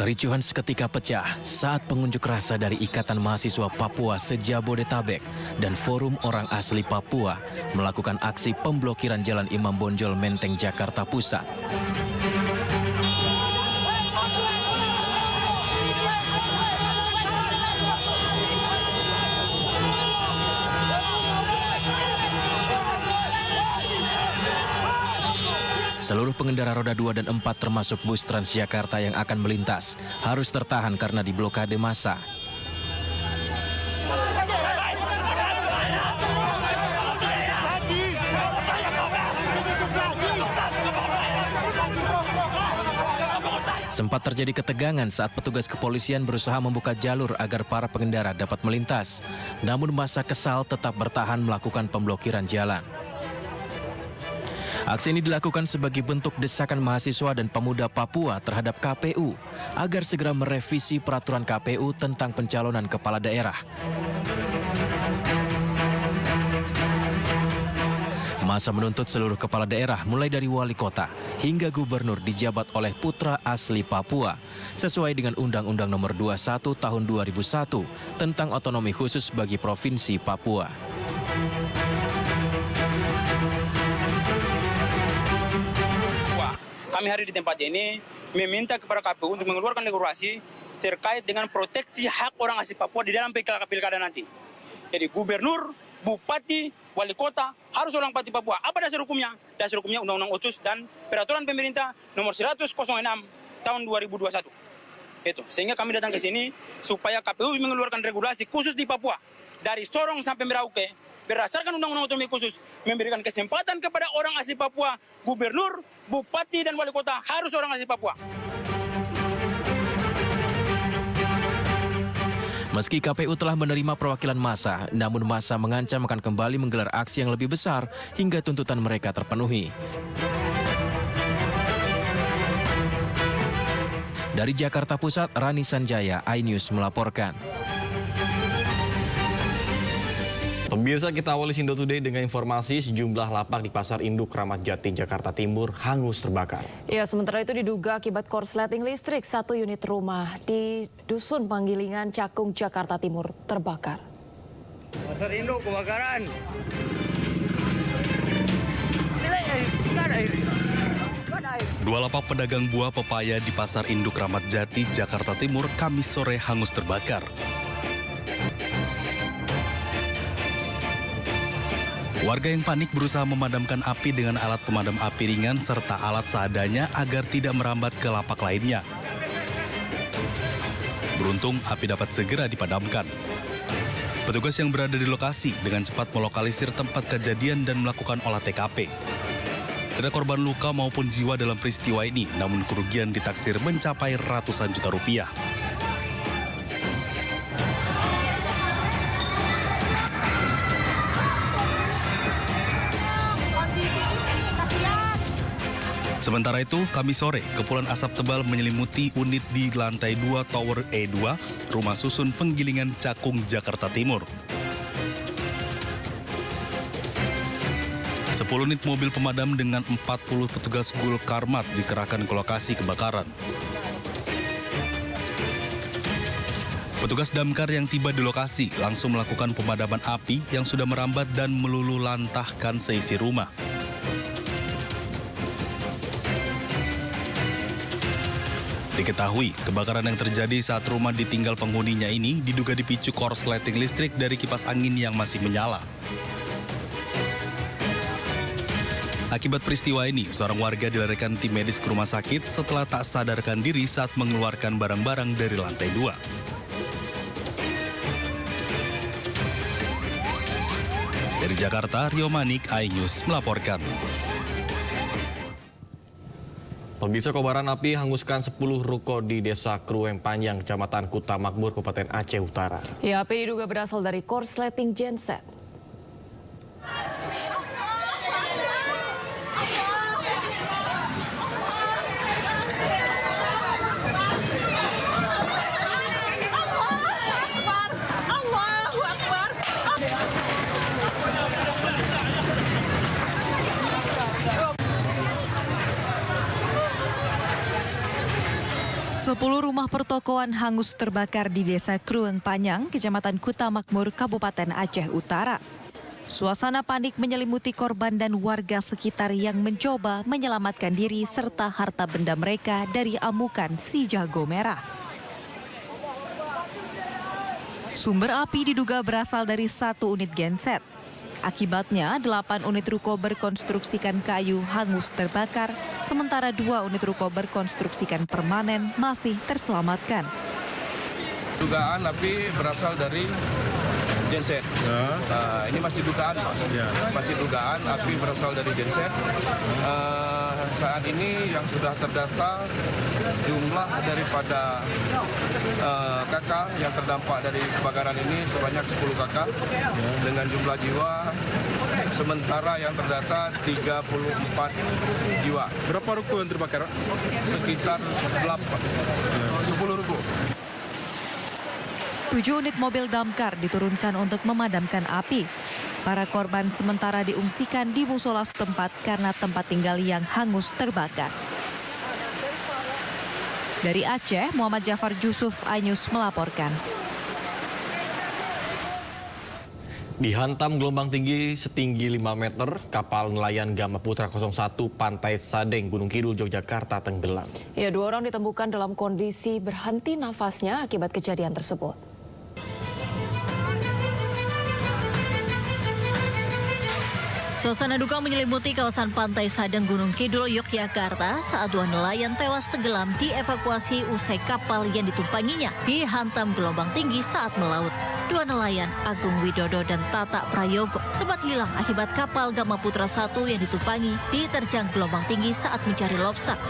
Kericuhan seketika pecah saat pengunjuk rasa dari Ikatan Mahasiswa Papua se-Jabodetabek dan Forum Orang Asli Papua melakukan aksi pemblokiran Jalan Imam Bonjol Menteng, Jakarta Pusat. Seluruh pengendara roda 2 dan 4 termasuk bus Transjakarta yang akan melintas harus tertahan karena diblokade massa. Sempat terjadi ketegangan saat petugas kepolisian berusaha membuka jalur agar para pengendara dapat melintas. Namun massa kesal tetap bertahan melakukan pemblokiran jalan. Aksi ini dilakukan sebagai bentuk desakan mahasiswa dan pemuda Papua terhadap KPU agar segera merevisi peraturan KPU tentang pencalonan kepala daerah. Massa menuntut seluruh kepala daerah mulai dari wali kota hingga gubernur dijabat oleh putra asli Papua sesuai dengan Undang-Undang Nomor 21 Tahun 2001 tentang otonomi khusus bagi Provinsi Papua. Kami hari di tempat ini meminta kepada KPU untuk mengeluarkan regulasi terkait dengan proteksi hak orang asli Papua di dalam pilkada nanti. Jadi gubernur, bupati, wali kota harus orang asli Papua. Apa dasar hukumnya? Dasar hukumnya Undang-Undang Otsus dan Peraturan Pemerintah Nomor 106 Tahun 2021. Itu. Sehingga kami datang ke sini supaya KPU mengeluarkan regulasi khusus di Papua dari Sorong sampai Merauke. Berdasarkan Undang-Undang Otonomi Khusus, memberikan kesempatan kepada orang asli Papua, gubernur, bupati, dan wali kota harus orang asli Papua. Meski KPU telah menerima perwakilan massa, namun massa mengancam akan kembali menggelar aksi yang lebih besar hingga tuntutan mereka terpenuhi. Dari Jakarta Pusat, Rani Sanjaya, iNews melaporkan. Pemirsa, kita awali Sindo Today dengan informasi sejumlah lapak di Pasar Induk Kramat Jati, Jakarta Timur hangus terbakar. Ya, sementara itu diduga akibat korsleting listrik, satu unit rumah di Dusun Panggilingan, Cakung, Jakarta Timur terbakar. Pasar Induk kebakaran. Dua lapak pedagang buah pepaya di Pasar Induk Kramat Jati, Jakarta Timur, Kamis sore hangus terbakar. Warga yang panik berusaha memadamkan api dengan alat pemadam api ringan serta alat seadanya agar tidak merambat ke lapak lainnya. Beruntung, api dapat segera dipadamkan. Petugas yang berada di lokasi dengan cepat melokalisir tempat kejadian dan melakukan olah TKP. Tidak ada korban luka maupun jiwa dalam peristiwa ini, namun kerugian ditaksir mencapai ratusan juta rupiah. Sementara itu, Kamis sore, kepulan asap tebal menyelimuti unit di lantai 2 Tower E2, Rumah Susun Penggilingan Cakung, Jakarta Timur. 10 unit mobil pemadam dengan 40 petugas Gul Karmat dikerahkan ke lokasi kebakaran. Petugas damkar yang tiba di lokasi langsung melakukan pemadaman api yang sudah merambat dan meluluhlantahkan seisi rumah. Diketahui, kebakaran yang terjadi saat rumah ditinggal penghuninya ini diduga dipicu korsleting listrik dari kipas angin yang masih menyala. Akibat peristiwa ini, seorang warga dilarikan tim medis ke rumah sakit setelah tak sadarkan diri saat mengeluarkan barang-barang dari lantai 2. Dari Jakarta, Rio Manik, iNews melaporkan. Pemirsa, kobaran api hanguskan 10 ruko di Desa Krueng Panjang, Kecamatan Kuta Makmur, Kabupaten Aceh Utara. Ya, api diduga berasal dari korsleting genset. 10 rumah pertokoan hangus terbakar di Desa Krueng Panyang, Kecamatan Kuta Makmur, Kabupaten Aceh Utara. Suasana panik menyelimuti korban dan warga sekitar yang mencoba menyelamatkan diri serta harta benda mereka dari amukan si jago merah. Sumber api diduga berasal dari 1 unit genset. Akibatnya, 8 unit ruko berkonstruksikan kayu hangus terbakar, sementara 2 unit ruko berkonstruksikan permanen masih terselamatkan. Dugaan api berasal dari genset. Ini masih dugaan, Pak. Masih dugaan api berasal dari genset. Saat ini yang sudah terdata jumlah daripada kakak yang terdampak dari kebakaran ini sebanyak 10 kakak dengan jumlah jiwa sementara yang terdata 34 jiwa. Berapa ruko yang terbakar? Sekitar 10 ruko. 7 unit mobil damkar diturunkan untuk memadamkan api. Para korban sementara diungsikan di musola setempat karena tempat tinggal yang hangus terbakar. Dari Aceh, Muhammad Jafar Yusuf, iNews melaporkan. Dihantam gelombang tinggi setinggi 5 meter, kapal nelayan Gama Putra 01 Pantai Sadeng, Gunung Kidul, Yogyakarta tenggelam. Ya, 2 orang ditemukan dalam kondisi berhenti nafasnya akibat kejadian tersebut. Suasana duka menyelimuti kawasan Pantai Sadeng, Gunung Kidul, Yogyakarta saat 2 nelayan tewas tenggelam dievakuasi usai kapal yang ditumpanginya dihantam gelombang tinggi saat melaut. 2 nelayan, Agung Widodo dan Tata Prayogo, sempat hilang akibat kapal Gama Putra 1 yang ditumpangi diterjang gelombang tinggi saat mencari lobster.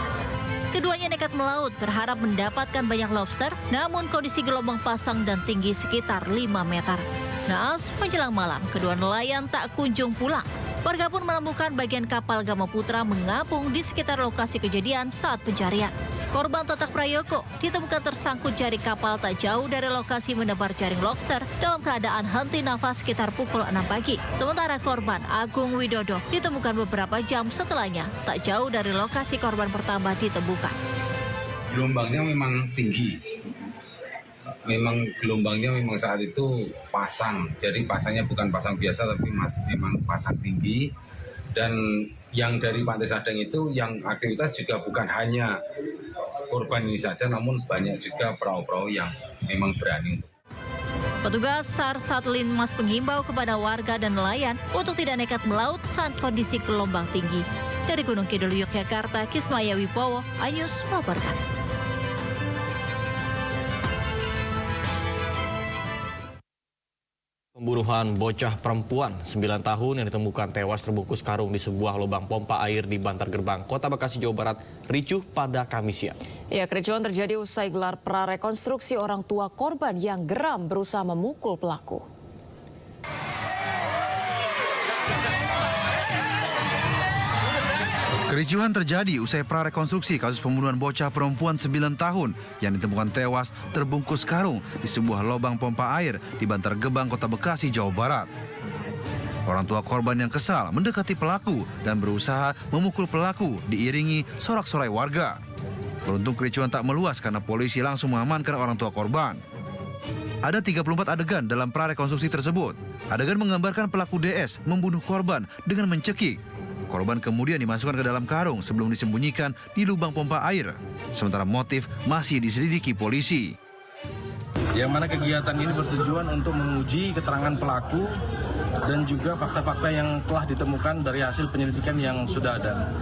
Keduanya nekat melaut berharap mendapatkan banyak lobster, namun kondisi gelombang pasang dan tinggi sekitar 5 meter. Naas, menjelang malam, kedua nelayan tak kunjung pulang. Warga pun menemukan bagian kapal Gama Putra mengapung di sekitar lokasi kejadian saat pencarian. Korban Tatak Prayogo ditemukan tersangkut jaring kapal tak jauh dari lokasi menebar jaring lobster dalam keadaan henti nafas sekitar pukul 6 pagi. Sementara korban Agung Widodo ditemukan beberapa jam setelahnya tak jauh dari lokasi korban pertama ditemukan. Gelombangnya memang tinggi. Memang gelombangnya memang saat itu pasang, jadi pasangnya bukan pasang biasa tapi memang pasang tinggi. Dan yang dari Pantai Sadeng itu yang aktivitas juga bukan hanya korban ini saja, namun banyak juga perahu-perahu yang memang berani. Petugas SAR Satlinmas menghimbau kepada warga dan nelayan untuk tidak nekat melaut saat kondisi gelombang tinggi. Dari Gunung Kidul, Yogyakarta, Kismaya Wibowo, iNews melaporkan. Pembunuhan bocah perempuan 9 tahun yang ditemukan tewas terbungkus karung di sebuah lubang pompa air di Bantar Gebang, Kota Bekasi, Jawa Barat, ricuh pada Kamis siang. Ya, kericuhan terjadi usai gelar prarekonstruksi orang tua korban yang geram berusaha memukul pelaku. Kericuhan terjadi usai prarekonstruksi kasus pembunuhan bocah perempuan 9 tahun yang ditemukan tewas terbungkus karung di sebuah lubang pompa air di Bantar Gebang, Kota Bekasi, Jawa Barat. Orang tua korban yang kesal mendekati pelaku dan berusaha memukul pelaku diiringi sorak-sorai warga. Beruntung kericuhan tak meluas karena polisi langsung mengamankan orang tua korban. Ada 34 adegan dalam prarekonstruksi tersebut. Adegan menggambarkan pelaku DS membunuh korban dengan mencekik. Korban kemudian dimasukkan ke dalam karung sebelum disembunyikan di lubang pompa air. Sementara motif masih diselidiki polisi. Yang mana kegiatan ini bertujuan untuk menguji keterangan pelaku dan juga fakta-fakta yang telah ditemukan dari hasil penyelidikan yang sudah ada.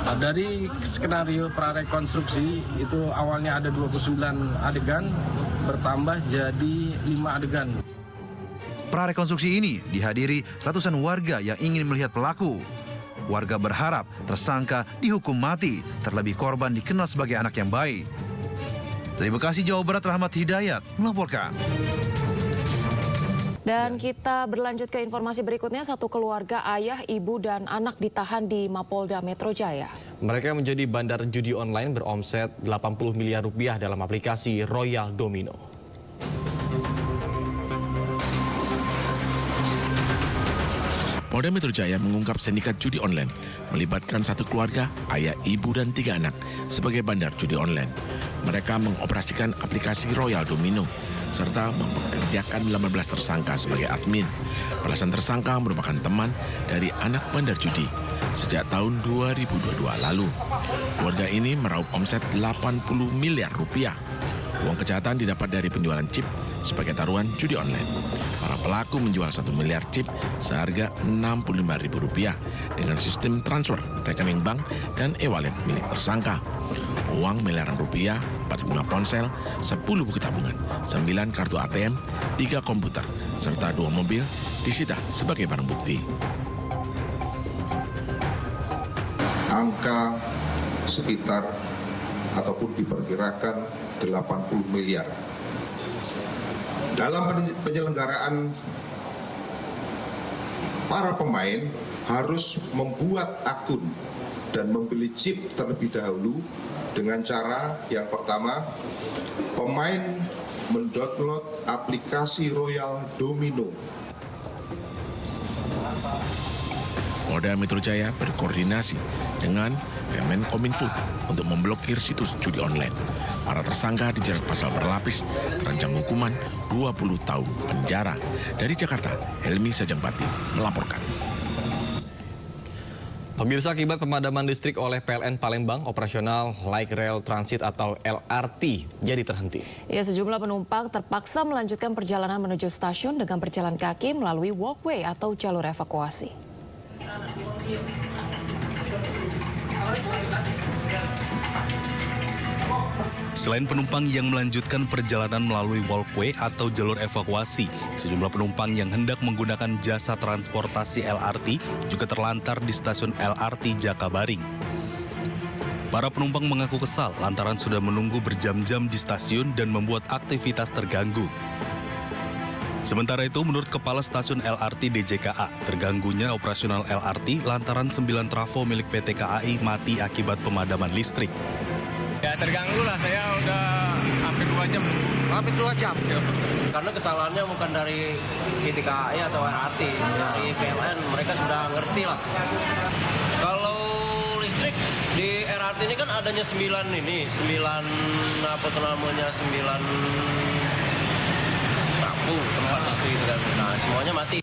Nah, dari skenario prarekonstruksi itu awalnya ada 29 adegan bertambah jadi 5 adegan. Prarekonstruksi ini dihadiri ratusan warga yang ingin melihat pelaku. Warga berharap tersangka dihukum mati, terlebih korban dikenal sebagai anak yang baik. Dari Bekasi, Jawa Barat, Rahmat Hidayat melaporkan. Dan kita berlanjut ke informasi berikutnya. Satu keluarga, ayah, ibu, dan anak ditahan di Mapolda Metro Jaya. Mereka menjadi bandar judi online beromset 80 miliar rupiah dalam aplikasi Royal Domino. Polda Metro Jaya mengungkap sindikat judi online melibatkan satu keluarga, ayah, ibu, dan 3 anak sebagai bandar judi online. mereka mengoperasikan aplikasi Royal Domino serta mempekerjakan 18 tersangka sebagai admin. Belasan tersangka merupakan teman dari anak bandar judi sejak tahun 2022 lalu. Keluarga ini meraup omset 80 miliar rupiah. Uang kejahatan didapat dari penjualan chip sebagai taruhan judi online. Para pelaku menjual 1 miliar chip seharga Rp65.000 dengan sistem transfer, rekening bank, dan e-wallet milik tersangka. Uang miliaran rupiah, 45 ponsel, 10 buku tabungan, 9 kartu ATM, 3 komputer, serta 2 mobil disita sebagai barang bukti. Angka sekitar ataupun diperkirakan 80 miliar. Dalam penyelenggaraan, para pemain harus membuat akun dan membeli chip terlebih dahulu dengan cara yang pertama, pemain mendownload aplikasi Royal Domino. Polda Metro Jaya berkoordinasi dengan Kemenkominfo untuk memblokir situs judi online. Para tersangka dijerat pasal berlapis, terancam hukuman 20 tahun penjara. Dari Jakarta, Helmi Sajempati melaporkan. Pemirsa, akibat pemadaman listrik oleh PLN Palembang, operasional Light Rail Transit atau LRT jadi terhenti. Ya, sejumlah penumpang terpaksa melanjutkan perjalanan menuju stasiun dengan berjalan kaki melalui walkway atau jalur evakuasi. Selain penumpang yang melanjutkan perjalanan melalui walkway atau jalur evakuasi, sejumlah penumpang yang hendak menggunakan jasa transportasi LRT juga terlantar di stasiun LRT Jakabaring. Para penumpang mengaku kesal lantaran sudah menunggu berjam-jam di stasiun dan membuat aktivitas terganggu. Sementara itu, menurut Kepala Stasiun LRT DJKA, terganggunya operasional LRT lantaran 9 trafo milik PT KAI mati akibat pemadaman listrik. Ya terganggu lah, saya udah hampir 2 jam. Hampir 2 jam? Ya. Karena kesalahannya bukan dari PT KAI atau LRT, dari PLN, mereka sudah ngerti lah. Kalau listrik di LRT ini kan adanya 9 trafo tempat listrik itu kan. Nah, semuanya mati.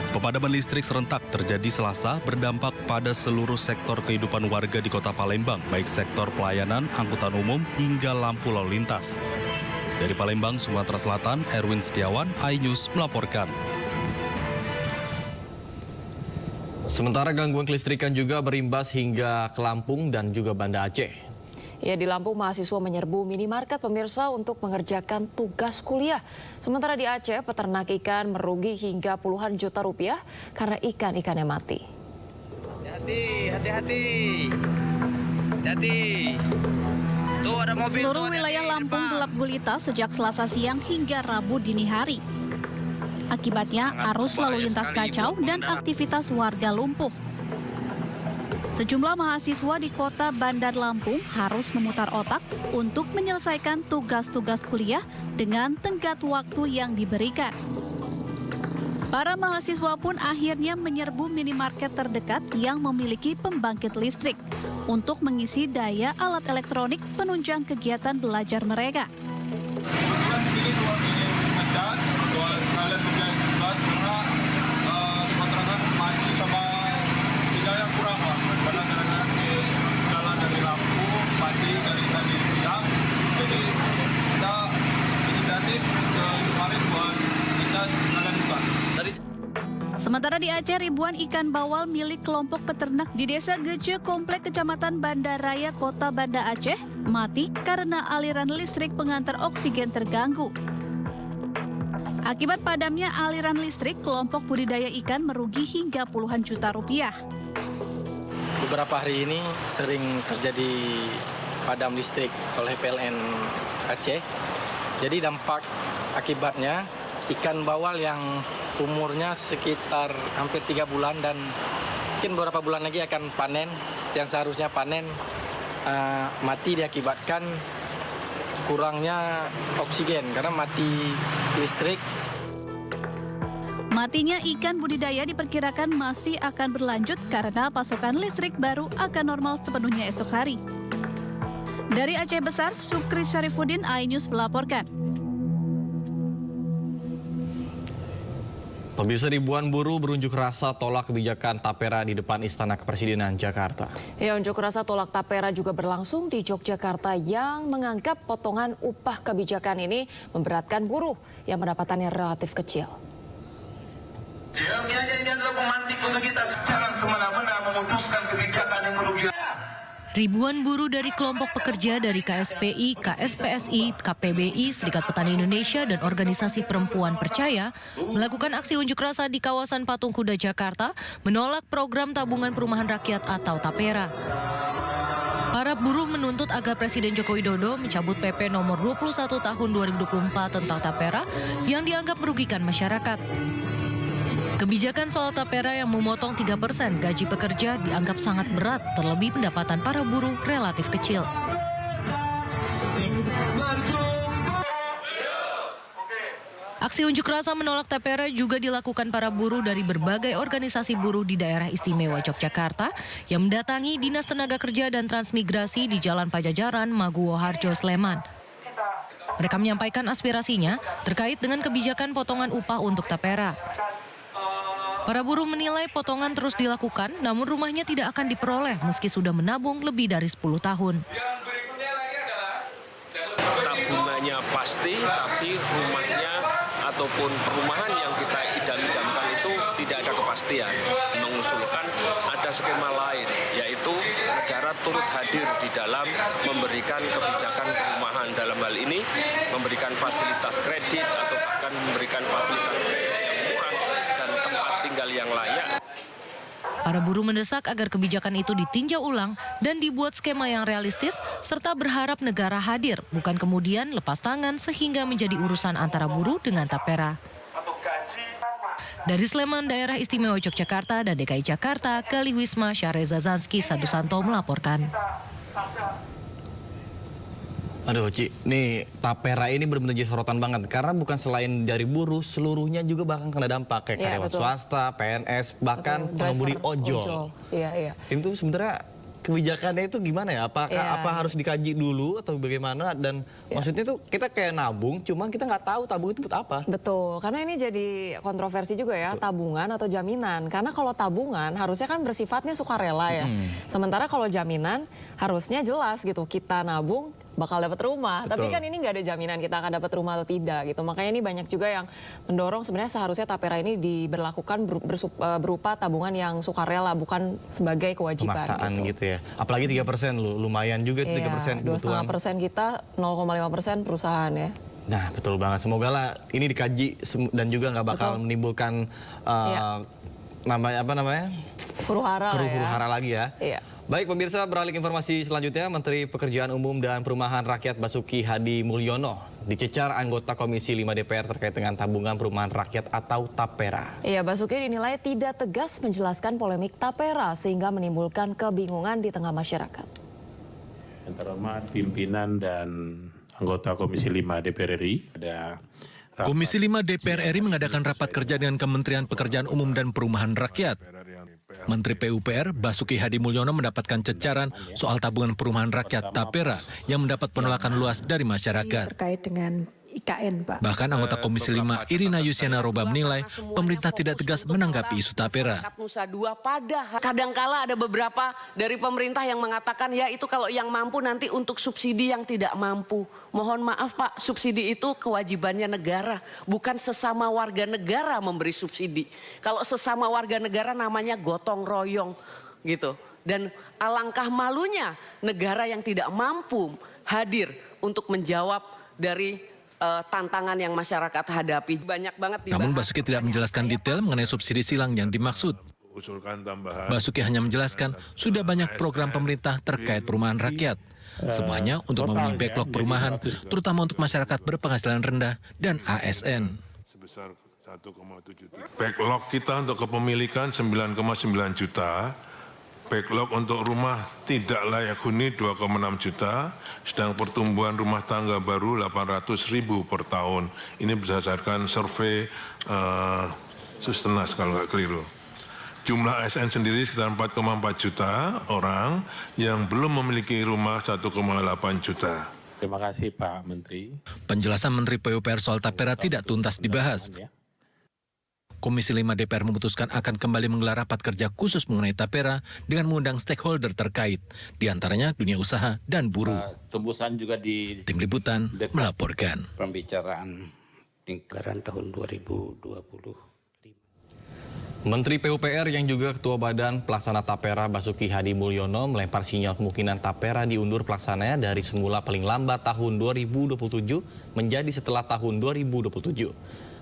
Pemadaman listrik serentak terjadi Selasa berdampak pada seluruh sektor kehidupan warga di Kota Palembang, baik sektor pelayanan, angkutan umum, hingga lampu lalu lintas. Dari Palembang, Sumatera Selatan, Erwin Setiawan, iNews melaporkan. Sementara gangguan kelistrikan juga berimbas hingga ke Lampung dan juga Banda Aceh. Ya, di Lampung mahasiswa menyerbu minimarket pemirsa untuk mengerjakan tugas kuliah. Sementara di Aceh, peternak ikan merugi hingga puluhan juta rupiah karena ikan-ikannya mati. Hati-hati. Tuh ada mobil. Seluruh wilayah Lampung gelap gulita sejak Selasa siang hingga Rabu dini hari. Akibatnya arus lalu lintas kacau dan aktivitas warga lumpuh. Sejumlah mahasiswa di kota Bandar Lampung harus memutar otak untuk menyelesaikan tugas-tugas kuliah dengan tenggat waktu yang diberikan. Para mahasiswa pun akhirnya menyerbu minimarket terdekat yang memiliki pembangkit listrik untuk mengisi daya alat elektronik penunjang kegiatan belajar mereka. Sementara di Aceh, ribuan ikan bawal milik kelompok peternak di Desa Gece Komplek Kecamatan Banda Raya, Kota Banda Aceh, mati karena aliran listrik pengantar oksigen terganggu. Akibat padamnya aliran listrik, kelompok budidaya ikan merugi hingga puluhan juta rupiah. Beberapa hari ini sering terjadi padam listrik oleh PLN Aceh. Jadi dampak akibatnya ikan bawal yang umurnya sekitar hampir 3 bulan dan mungkin beberapa bulan lagi akan panen, yang seharusnya panen mati diakibatkan kurangnya oksigen karena mati listrik. Matinya ikan budidaya diperkirakan masih akan berlanjut karena pasokan listrik baru akan normal sepenuhnya esok hari. Dari Aceh Besar, Sukri Syarifuddin, iNews melaporkan. Pemirsa, ribuan buruh berunjuk rasa tolak kebijakan tapera di depan Istana Kepresidenan Jakarta. Ya, unjuk rasa tolak tapera juga berlangsung di Yogyakarta yang menganggap potongan upah kebijakan ini memberatkan buruh yang pendapatannya relatif kecil. Ini adalah pemantik untuk kita jangan semena-mena memutuskan kebijakan yang merugikan. Ribuan buruh dari kelompok pekerja dari KSPI, KSPSI, KPBI, Serikat Petani Indonesia, dan Organisasi Perempuan Percaya melakukan aksi unjuk rasa di kawasan Patung Kuda Jakarta menolak program tabungan perumahan rakyat atau TAPERA. Para buruh menuntut agar Presiden Joko Widodo mencabut PP nomor 21 tahun 2024 tentang TAPERA yang dianggap merugikan masyarakat. Kebijakan soal tapera yang memotong 3% gaji pekerja dianggap sangat berat, terlebih pendapatan para buruh relatif kecil. Aksi unjuk rasa menolak tapera juga dilakukan para buruh dari berbagai organisasi buruh di daerah istimewa Yogyakarta yang mendatangi Dinas Tenaga Kerja dan Transmigrasi di Jalan Pajajaran, Maguwo Harjo, Sleman. Mereka menyampaikan aspirasinya terkait dengan kebijakan potongan upah untuk tapera. Para buruh menilai potongan terus dilakukan, namun rumahnya tidak akan diperoleh meski sudah menabung lebih dari 10 tahun. Tabungannya pasti, tapi rumahnya ataupun perumahan yang kita idam-idamkan itu tidak ada kepastian. Mengusulkan ada skema lain, yaitu negara turut hadir di dalam memberikan kebijakan perumahan. Dalam hal ini, memberikan fasilitas kredit atau bahkan memberikan fasilitas kredit yang layak. Para buruh mendesak agar kebijakan itu ditinjau ulang dan dibuat skema yang realistis serta berharap negara hadir, bukan kemudian lepas tangan sehingga menjadi urusan antara buruh dengan tapera. Dari Sleman, Daerah Istimewa Yogyakarta dan DKI Jakarta, Gali Wisma Syahreza Zanski Sadusanto melaporkan. Aduh, Ci, nih tapera ini benar-benar jadi sorotan banget karena bukan selain dari buruh, seluruhnya juga bahkan kena dampak kayak karyawan swasta, PNS, bahkan pengemudi ojol. Iya. Itu sebenarnya kebijakannya itu gimana ya? Apa harus dikaji dulu atau bagaimana? Dan maksudnya tuh kita kayak nabung, cuma kita nggak tahu tabung itu buat apa. Betul, karena ini jadi kontroversi juga ya, tabungan atau jaminan. Karena kalau tabungan harusnya kan bersifatnya sukarela ya. Sementara kalau jaminan harusnya jelas gitu, kita nabung bakal dapat rumah. Betul. Tapi kan ini nggak ada jaminan kita akan dapat rumah atau tidak gitu. Makanya ini banyak juga yang mendorong sebenarnya seharusnya tapera ini diberlakukan berupa tabungan yang sukarela, bukan sebagai kewajiban. Pemaksaan gitu ya. Apalagi 3% lumayan juga itu 3% kebutuhan. 2,5% kita, 0,5% perusahaan ya. Nah, betul banget. Semoga lah ini dikaji dan juga nggak bakal menimbulkan namanya huru-hara lagi ya. Iya. Baik pemirsa, beralih informasi selanjutnya, Menteri Pekerjaan Umum dan Perumahan Rakyat Basuki Hadi Mulyono dicecar anggota Komisi 5 DPR terkait dengan tabungan perumahan rakyat atau tapera. Iya, Basuki dinilai tidak tegas menjelaskan polemik tapera sehingga menimbulkan kebingungan di tengah masyarakat. Yang terhormat pimpinan dan anggota Komisi 5 DPR RI, Komisi 5 DPR RI mengadakan rapat kerja dengan Kementerian Pekerjaan Umum dan Perumahan Rakyat. Menteri PUPR Basuki Hadi Mulyono mendapatkan cecaran soal tabungan perumahan rakyat tapera yang mendapat penolakan luas dari masyarakat. Terkait dengan IKN, Pak. Bahkan anggota Komisi 5 Irina Yusiana Roba menilai pemerintah tidak tegas menanggapi isu tapera. Nusa Dua padahal kadangkala ada beberapa dari pemerintah yang mengatakan ya itu kalau yang mampu nanti untuk subsidi yang tidak mampu. Mohon maaf Pak, subsidi itu kewajibannya negara, bukan sesama warga negara memberi subsidi. Kalau sesama warga negara namanya gotong royong gitu. Dan alangkah malunya negara yang tidak mampu hadir untuk menjawab dari tantangan yang masyarakat hadapi. Banyak banget dibahas. Namun Basuki tidak menjelaskan detail mengenai subsidi silang yang dimaksud. Basuki hanya menjelaskan sudah banyak program pemerintah terkait perumahan rakyat. Semuanya untuk memenuhi backlog perumahan, terutama untuk masyarakat berpenghasilan rendah dan ASN. Backlog kita untuk kepemilikan 9,9 juta. Backlog untuk rumah tidak layak huni 2,6 juta, sedang pertumbuhan rumah tangga baru 800.000 per tahun. Ini berdasarkan survei Sustenas kalau nggak keliru. Jumlah ASN sendiri sekitar 4,4 juta orang yang belum memiliki rumah 1,8 juta. Terima kasih Pak Menteri. Penjelasan Menteri PUPR soal tapera tidak tuntas dibahas. Komisi 5 DPR memutuskan akan kembali menggelar rapat kerja khusus mengenai tapera dengan mengundang stakeholder terkait, diantaranya dunia usaha dan buruh. Tembusan juga di Tim Liputan melaporkan. Pembicaraan tingkatan tahun 2020. Menteri PUPR yang juga Ketua Badan Pelaksana Tapera Basuki Hadi Mulyono melempar sinyal kemungkinan tapera diundur pelaksananya dari semula paling lambat tahun 2027 menjadi setelah tahun 2027.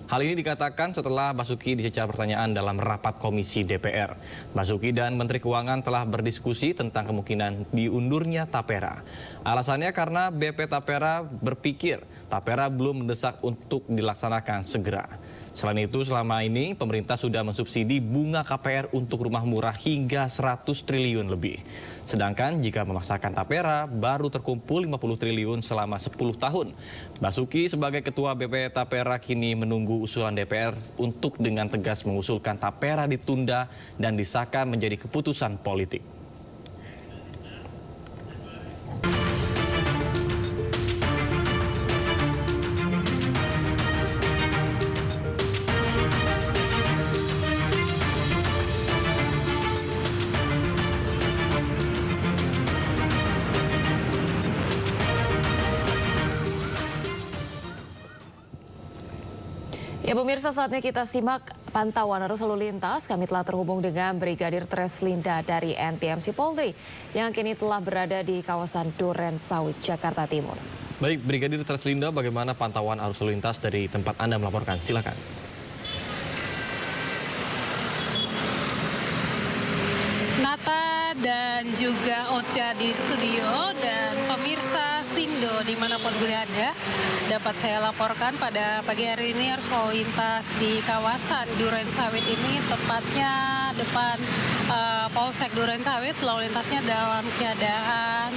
Hal ini dikatakan setelah Basuki dicecar pertanyaan dalam rapat komisi DPR. Basuki dan Menteri Keuangan telah berdiskusi tentang kemungkinan diundurnya tapera. Alasannya karena BP Tapera berpikir tapera belum mendesak untuk dilaksanakan segera. Selain itu, selama ini pemerintah sudah mensubsidi bunga KPR untuk rumah murah hingga 100 triliun lebih. Sedangkan jika memaksakan tapera, baru terkumpul 50 triliun selama 10 tahun. Basuki sebagai Ketua BP Tapera kini menunggu usulan DPR untuk dengan tegas mengusulkan tapera ditunda dan disahkan menjadi keputusan politik. Ya pemirsa, saatnya kita simak pantauan arus lalu lintas. Kami telah terhubung dengan Brigadir Treslinda dari NTMC Polri yang kini telah berada di kawasan Duren Sawit, Jakarta Timur. Baik, Brigadir Treslinda, bagaimana pantauan arus lalu lintas dari tempat Anda melaporkan? Silakan. Nata dan juga Ocha di studio dan pemirsa Sindo dimanapun berada, dapat saya laporkan pada pagi hari ini arus lalu lintas di kawasan Duren Sawit ini, tepatnya depan Polsek Duren Sawit, lalu lintasnya dalam keadaan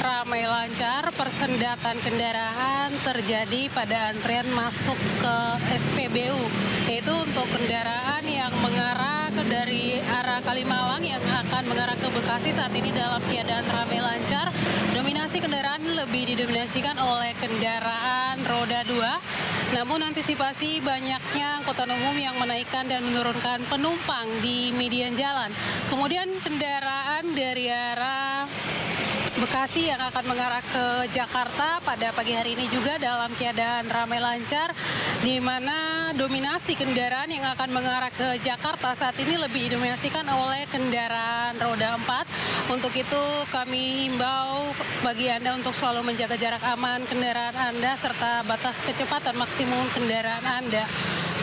ramai lancar. Persendatan kendaraan terjadi pada antrian masuk ke SPBU, yaitu untuk kendaraan yang mengarah dari arah Kalimalang yang akan mengarah ke Bekasi saat ini dalam keadaan ramai lancar. Dominasi kendaraan lebih didominasikan oleh kendaraan roda 2. Namun antisipasi banyaknya angkutan umum yang menaikkan dan menurunkan penumpang di median jalan. Kemudian kendaraan dari arah Bekasi yang akan mengarah ke Jakarta pada pagi hari ini juga dalam keadaan ramai lancar, di mana dominasi kendaraan yang akan mengarah ke Jakarta saat ini lebih didominasikan oleh kendaraan roda 4. Untuk itu kami himbau bagi Anda untuk selalu menjaga jarak aman kendaraan Anda serta batas kecepatan maksimum kendaraan Anda.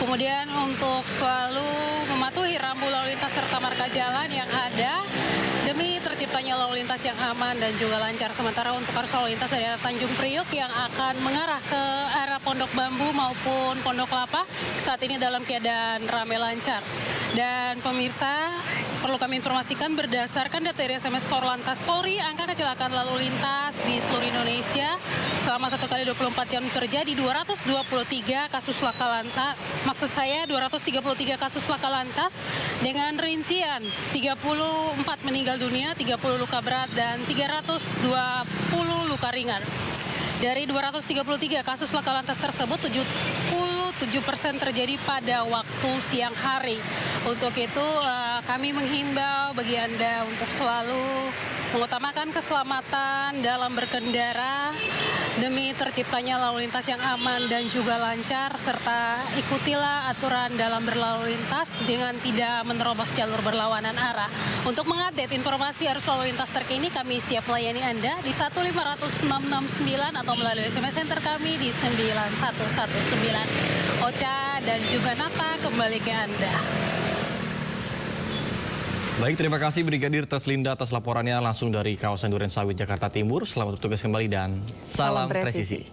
Kemudian untuk selalu mematuhi rambu lalu lintas serta marka jalan yang ada demi terciptanya lalu lintas yang aman dan juga lancar. Sementara untuk arus lalu lintas dari arah Tanjung Priok yang akan mengarah ke arah Pondok Bambu maupun Pondok Kelapa saat ini dalam keadaan ramai lancar. Dan pemirsa, perlu kami informasikan berdasarkan data dari SMS Korlantas Polri, angka kecelakaan lalu lintas di seluruh Indonesia selama 1 kali 24 jam terjadi 223 kasus laka lantas. Maksud saya 233 kasus laka lantas dengan rincian 34 meninggal dunia, 30 luka berat, dan 320 luka ringan. Dari 233 kasus laka lantas tersebut, 77% terjadi pada waktu siang hari. Untuk itu kami menghimbau bagi Anda untuk selalu mengutamakan keselamatan dalam berkendara demi terciptanya lalu lintas yang aman dan juga lancar, serta ikutilah aturan dalam berlalu lintas dengan tidak menerobos jalur berlawanan arah. Untuk mengupdate informasi arus lalu lintas terkini, kami siap melayani Anda di 1500669 atau melalui SMS center kami di 9119. Ocha dan juga Nata kembali ke Anda. Baik, terima kasih Brigadir Treslinda atas laporannya langsung dari kawasan Duren Sawit, Jakarta Timur. Selamat bertugas kembali dan salam presisi.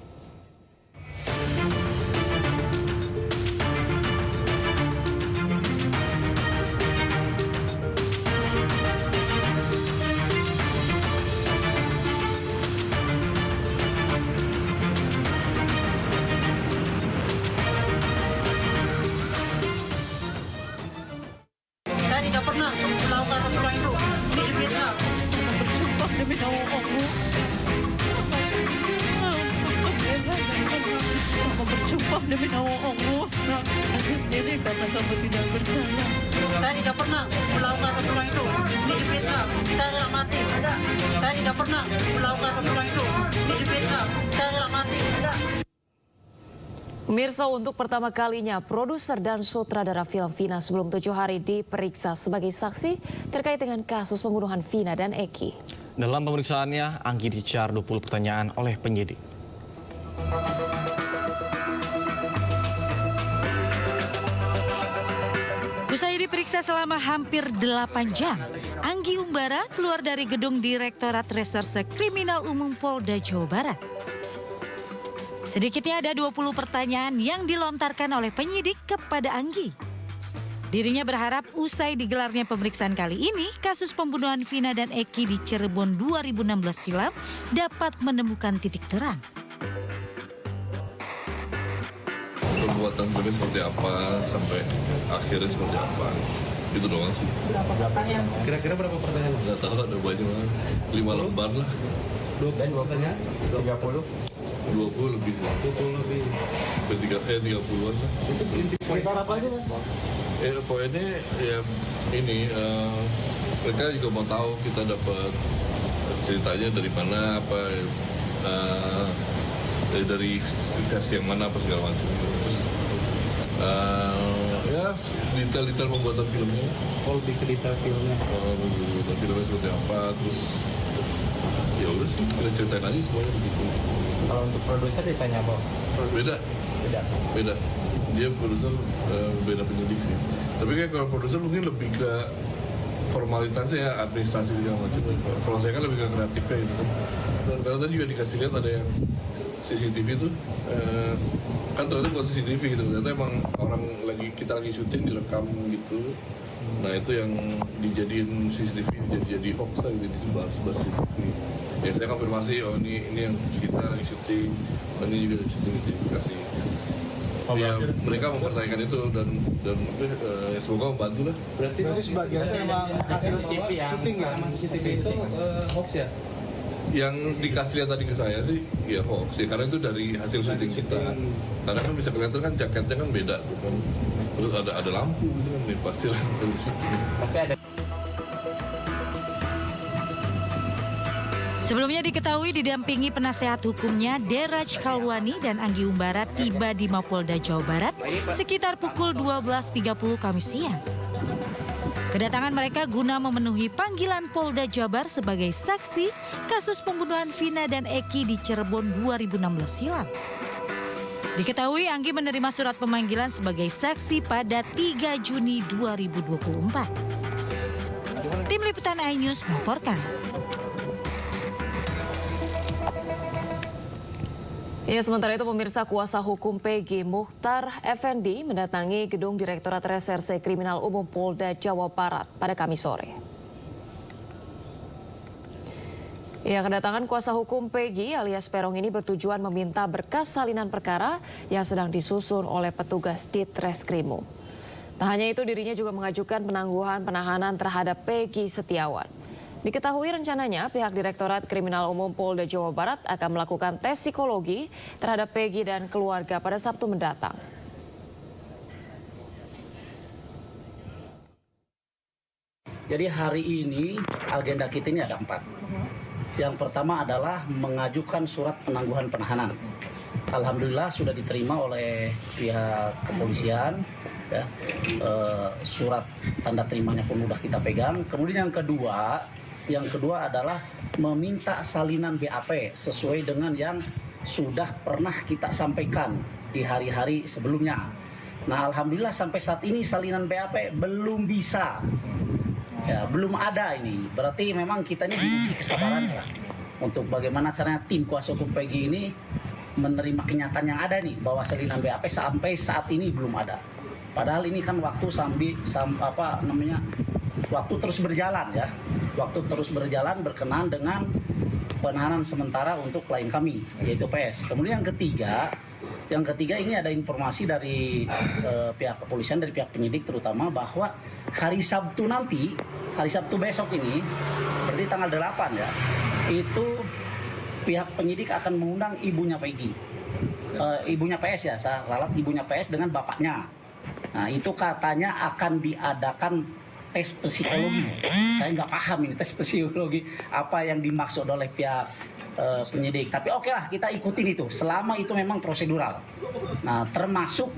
Saya tidak pernah demi nama Allah, nak. Aku sendiri kata kamu tidak bersalah. Saya tidak pernah melakukan kecurangan itu. Ini difitnah. Saya rela mati. Ada. Saya tidak pernah melakukan kecurangan itu. Ini difitnah. Saya rela mati. Ada. Pemirsa, untuk pertama kalinya produser dan sutradara film Vina sebelum 7 hari diperiksa sebagai saksi terkait dengan kasus pembunuhan Vina dan Eki. Dalam pemeriksaannya, Anggi dicecar 20 pertanyaan oleh penyidik. Usai diperiksa selama hampir 8 jam, Anggi Umbara keluar dari gedung Direktorat Reserse Kriminal Umum Polda Jawa Barat. Sedikitnya ada 20 pertanyaan yang dilontarkan oleh penyidik kepada Anggi. Dirinya berharap usai digelarnya pemeriksaan kali ini, kasus pembunuhan Vina dan Eki di Cirebon 2016 silam dapat menemukan titik terang. Perbuatan filmnya seperti apa, sampai akhirnya seperti apa. Itu doang sih. Berapa pertanyaan? Kira-kira berapa pertanyaan? Nggak tahu, ada banyak lah. 5 lembar lah. 20 pertanyaan? 30? 20 lebih. 20 lebih. 30-an lah. Itu cerita apa aja, Mas? Poinnya ya ini, mereka juga mau tahu kita dapat ceritanya dari mana, apa dari versi yang mana, apa segala macam. Terus ya detail-detail pembuatan filmnya. Oh, lebih ke detail filmnya. Pembuatan filmnya seperti apa, terus ya udah sih kita ceritain aja semuanya begitu. Kalau untuk produser ditanya apa? Beda. Dia produser beda penyidik sih. Tapi kayak kalau produser mungkin lebih ke formalitasnya ya, administrasi segala macam. Kalau saya kan lebih ke kreatifnya gitu. Dan karena tadi juga dikasih lihat ada yang CCTV tuh, kan ternyata buat CCTV gitu. Ternyata emang kita lagi syuting direkam gitu. Nah itu yang dijadiin CCTV jadi hoax lah gitu, disebar CCTV. Ya saya konfirmasi, oh ini yang kita lagi syuting, ini juga syuting dikasih. Ya mereka mempertanyakan itu dan semoga membantu lah. Berarti sebagian itu memang hasil syuting ya? CCTV itu hoax ya? Yang dikasih lihat tadi ke saya sih ya hoax ya, karena itu dari hasil syuting kita. Karena kan bisa kelihatan kan jaketnya kan beda tuh kan. Terus ada lampu gitu kan, pasti lah dari syuting. Tapi ada. Sebelumnya diketahui didampingi penasehat hukumnya Deraj Kalwani dan Anggi Umbara tiba di Mapolda Jawa Barat sekitar pukul 12.30 Kamis siang. Kedatangan mereka guna memenuhi panggilan Polda Jabar sebagai saksi kasus pembunuhan Vina dan Eki di Cirebon 2016 silam. Diketahui Anggi menerima surat pemanggilan sebagai saksi pada 3 Juni 2024. Tim Liputan iNews melaporkan. Ya, sementara itu pemirsa, kuasa hukum PG Mukhtar Effendi mendatangi gedung Direktorat Reserse Kriminal Umum Polda Jawa Barat pada Kamis sore. Ya, kedatangan kuasa hukum PG alias Peron ini bertujuan meminta berkas salinan perkara yang sedang disusun oleh petugas Ditreskrimum. Tak hanya itu, dirinya juga mengajukan penangguhan penahanan terhadap PG Setiawan. Diketahui rencananya pihak Direktorat Kriminal Umum Polda Jawa Barat akan melakukan tes psikologi terhadap Peggy dan keluarga pada Sabtu mendatang. Jadi hari ini agenda kita ini ada 4. Yang pertama adalah mengajukan surat penangguhan penahanan. Alhamdulillah sudah diterima oleh pihak kepolisian. Ya, surat tanda terimanya pun sudah kita pegang. Kemudian yang kedua adalah meminta salinan BAP sesuai dengan yang sudah pernah kita sampaikan di hari-hari sebelumnya. Nah, alhamdulillah sampai saat ini salinan BAP belum bisa. Ya, belum ada ini. Berarti memang kita ini diuji kesabaran lah. Untuk bagaimana caranya tim kuasa hukum PG ini menerima kenyataan yang ada nih bahwa salinan BAP sampai saat ini belum ada. Padahal ini kan waktu waktu terus berjalan ya. Waktu terus berjalan berkenaan dengan penahanan sementara untuk klien kami, yaitu PS. Kemudian yang ketiga ini ada informasi dari pihak kepolisian, dari pihak penyidik terutama, bahwa hari Sabtu nanti, hari Sabtu besok ini, berarti tanggal 8 ya, itu pihak penyidik akan mengundang ibunya Peggy. ibunya PS ya, saya ralat ibunya PS dengan bapaknya. Nah itu katanya akan diadakan tes psikologi. Saya nggak paham ini tes psikologi apa yang dimaksud oleh pihak penyidik. Tapi oke lah, kita ikutin itu selama itu memang prosedural. Nah termasuk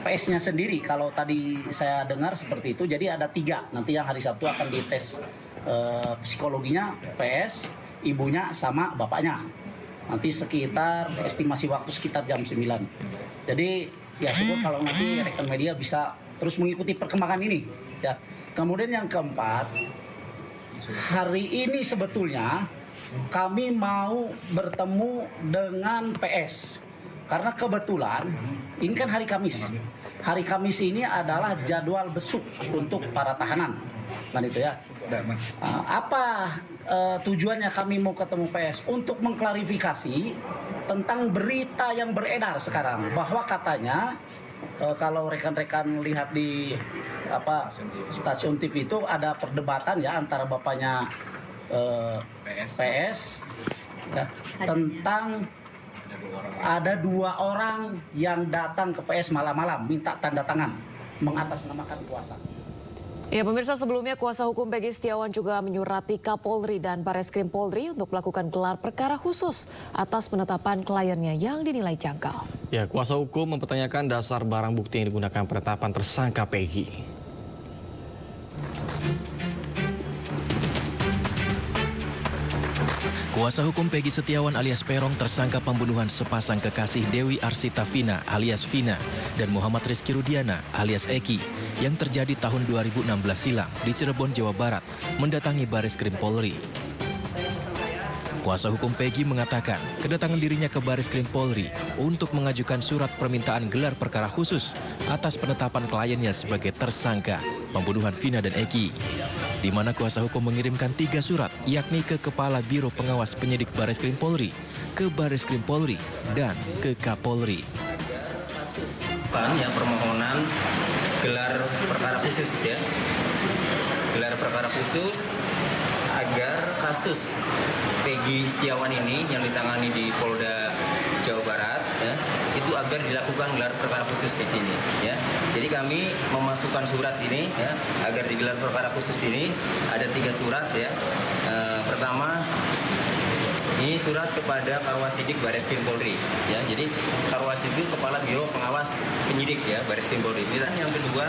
PS-nya sendiri, kalau tadi saya dengar seperti itu, jadi ada 3 nanti yang hari Sabtu akan dites psikologinya, PS, ibunya sama bapaknya. Nanti sekitar estimasi waktu sekitar jam 9. Jadi ya syukur kalau nanti rekan media bisa terus mengikuti perkembangan ini. Ya. Kemudian yang keempat, hari ini sebetulnya kami mau bertemu dengan PS. Karena kebetulan ini kan hari Kamis. Hari Kamis ini adalah jadwal besuk untuk para tahanan. Kan itu ya. Apa tujuannya kami mau ketemu PS? Untuk mengklarifikasi tentang berita yang beredar sekarang, bahwa katanya kalau rekan-rekan lihat di stasiun TV itu ada perdebatan ya antara bapaknya PS ya, tentang ada 2 orang yang datang ke PS malam-malam minta tanda tangan mengatasnamakan kuasa. Ya pemirsa, sebelumnya kuasa hukum Peggy Setiawan juga menyurati Kapolri dan Bareskrim Polri untuk melakukan gelar perkara khusus atas penetapan kliennya yang dinilai janggal. Ya, kuasa hukum mempertanyakan dasar barang bukti yang digunakan penetapan tersangka Peggy. Kuasa hukum Peggy Setiawan alias Peron tersangka pembunuhan sepasang kekasih Dewi Arsita Vina alias Vina dan Muhammad Rizky Rudiana alias Eki yang terjadi tahun 2016 silam di Cirebon, Jawa Barat mendatangi Bareskrim Polri. Kuasa hukum Peggy mengatakan kedatangan dirinya ke Bareskrim Polri untuk mengajukan surat permintaan gelar perkara khusus atas penetapan kliennya sebagai tersangka pembunuhan Vina dan Eki, di mana kuasa hukum mengirimkan 3 surat, yakni ke Kepala Biro Pengawas Penyidik Bareskrim Polri, ke Bareskrim Polri, dan ke Kapolri. Ya, permohonan gelar perkara khusus ya, gelar perkara khusus agar kasus Peggy Setiawan ini yang ditangani di Polda Jawa Barat ya, itu agar dilakukan gelar perkara khusus di sini ya. Jadi kami memasukkan surat ini ya agar digelar perkara khusus ini, ada 3 surat ya. Pertama, ini surat kepada Karwasidik Bareskrim Polri ya. Jadi Karwasidik itu Kepala Biro Pengawas Penyidik ya Bareskrim Polri. Yang kedua,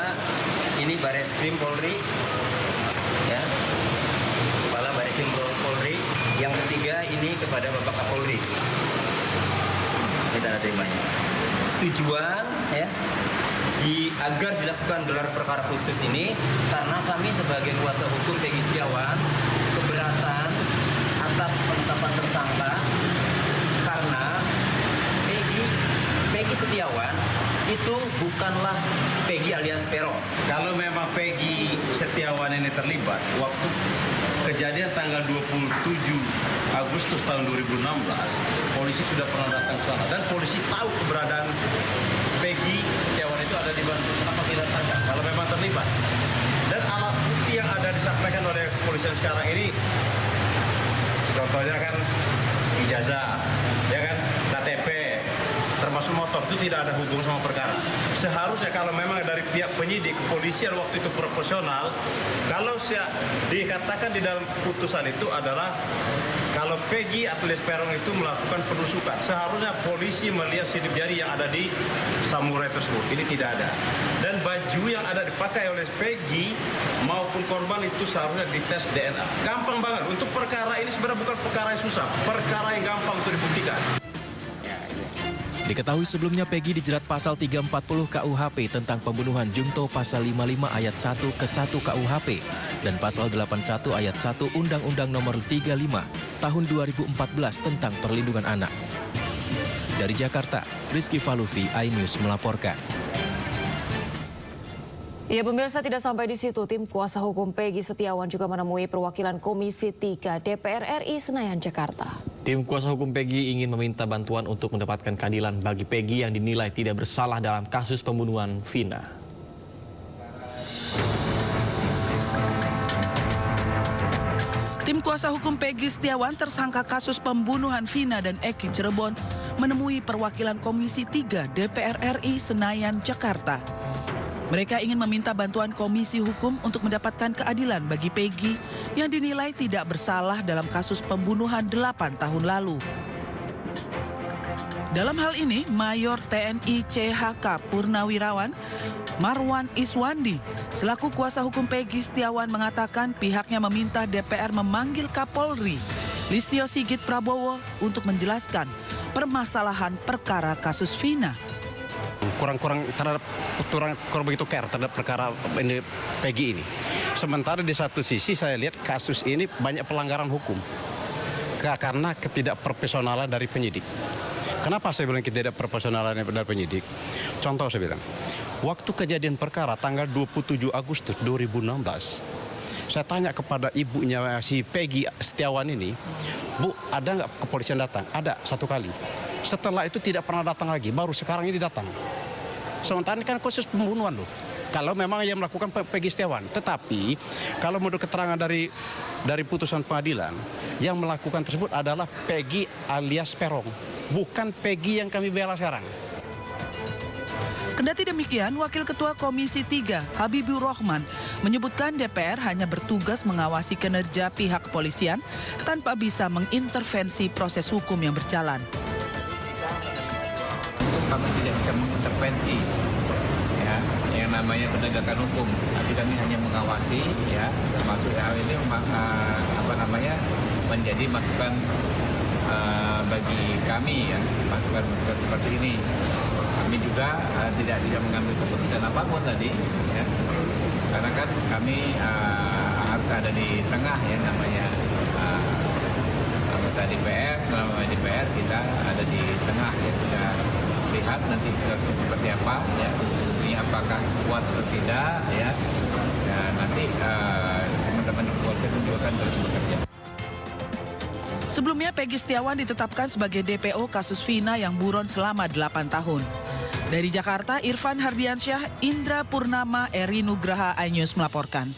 ini Bareskrim Polri ya. Kepala Bareskrim Polri. Yang ketiga ini kepada Bapak Kapolri. Ini tanda terimanya. Tujuan ya agar dilakukan gelar perkara khusus ini karena kami sebagai kuasa hukum Peggy Setiawan keberatan atas penetapan tersangka karena Peggy Setiawan itu bukanlah Peggy alias Peron. Kalau memang Peggy Setiawan ini terlibat waktu kejadian tanggal 27 Agustus tahun 2016, polisi sudah pernah datang ke sana dan polisi tahu keberadaan Peggy Setiawan itu ada di Bandung. Kenapa tidak tangkap kalau memang terlibat? Dan alat bukti yang ada disampaikan oleh kepolisian sekarang ini, contohnya kan ijazah, ya kan, KTP, termasuk motor, itu tidak ada hubungan sama perkara. Seharusnya kalau memang dari pihak penyidik kepolisian waktu itu proporsional, kalau dikatakan di dalam putusan itu adalah kalau Peggy alias Peron itu melakukan penusukan, seharusnya polisi melihat sidik jari yang ada di samurai tersebut. Ini tidak ada. Dan baju yang ada dipakai oleh Peggy maupun korban itu seharusnya dites DNA. Gampang banget. Untuk perkara ini sebenarnya bukan perkara yang susah, perkara yang gampang untuk dibuktikan. Diketahui sebelumnya Peggy dijerat pasal 340 KUHP tentang pembunuhan junto pasal 55 ayat 1 ke 1 KUHP dan pasal 81 ayat 1 Undang-Undang Nomor 35 Tahun 2014 tentang Perlindungan Anak. Dari Jakarta, Rizky Falufi, iNews melaporkan. Ya pemirsa, tidak sampai di situ, tim kuasa hukum Peggy Setiawan juga menemui perwakilan Komisi 3 DPR RI Senayan, Jakarta. Tim kuasa hukum Peggy ingin meminta bantuan untuk mendapatkan keadilan bagi Peggy yang dinilai tidak bersalah dalam kasus pembunuhan Vina. Tim kuasa hukum Peggy Setiawan tersangka kasus pembunuhan Vina dan Eki Cirebon menemui perwakilan Komisi 3 DPR RI Senayan, Jakarta. Mereka ingin meminta bantuan Komisi Hukum untuk mendapatkan keadilan bagi Peggy yang dinilai tidak bersalah dalam kasus pembunuhan 8 tahun lalu. Dalam hal ini, Mayor TNI CHK Purnawirawan Marwan Iswandi selaku kuasa hukum Peggy Setiawan mengatakan pihaknya meminta DPR memanggil Kapolri Listio Sigit Prabowo untuk menjelaskan permasalahan perkara kasus Vina. Kurang terhadap kurang begitu care terhadap perkara ini Peggy ini. Sementara di satu sisi saya lihat kasus ini banyak pelanggaran hukum karena ketidakprofesionalan dari penyidik. Kenapa saya bilang ketidakprofesionalan dari penyidik? Contoh saya bilang, waktu kejadian perkara tanggal 27 Agustus 2016, saya tanya kepada ibunya si Peggy Setiawan ini, Bu, ada nggak kepolisian datang? Ada, 1 kali. Setelah itu tidak pernah datang lagi, baru sekarang ini datang. Sementara ini kan khusus pembunuhan loh. Kalau memang yang melakukan Peggy Setiawan. Tetapi kalau menurut keterangan dari putusan pengadilan, yang melakukan tersebut adalah Peggy alias Perong. Bukan Peggy yang kami bela sekarang. Kendati demikian, Wakil Ketua Komisi 3 Habibur Rahman menyebutkan DPR hanya bertugas mengawasi kinerja pihak kepolisian tanpa bisa mengintervensi proses hukum yang berjalan. Kami tidak bisa mengintervensi ya yang namanya penegakan hukum, tapi kami hanya mengawasi ya, termasuk hal ini menjadi masukan bagi kami ya, masukan seperti ini. Kami juga tidak mengambil keputusan apapun tadi ya, karena kan kami harus ada di tengah ya, namanya anggota DPR kita ada di tengah ya, kita lihat nanti seperti apa ya, ini apakah kuat atau tidak ya, dan nanti teman-teman kepolisian juga akan terus bekerja. Sebelumnya Peggy Setiawan ditetapkan sebagai DPO kasus Vina yang buron selama 8 tahun. Dari Jakarta, Irfan Hardiansyah, Indra Purnama, Eri Nugraha, iNews melaporkan.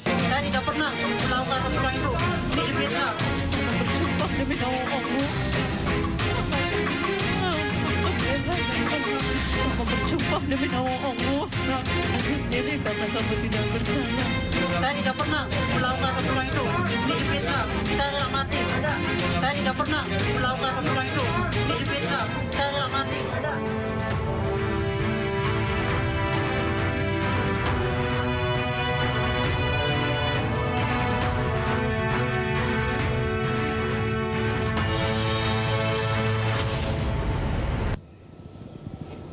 Saya tidak pernah melakukan perbuatan itu. Ini difitnah. Bersumpah demi Allah. Aku bersumpah demi Allah. Ini karena kamu tidak bersalah. Saya tidak pernah melakukan perbuatan itu. Ini difitnah. Saya rela mati. Saya tidak pernah melakukan perbuatan itu. Ini difitnah. Saya rela mati.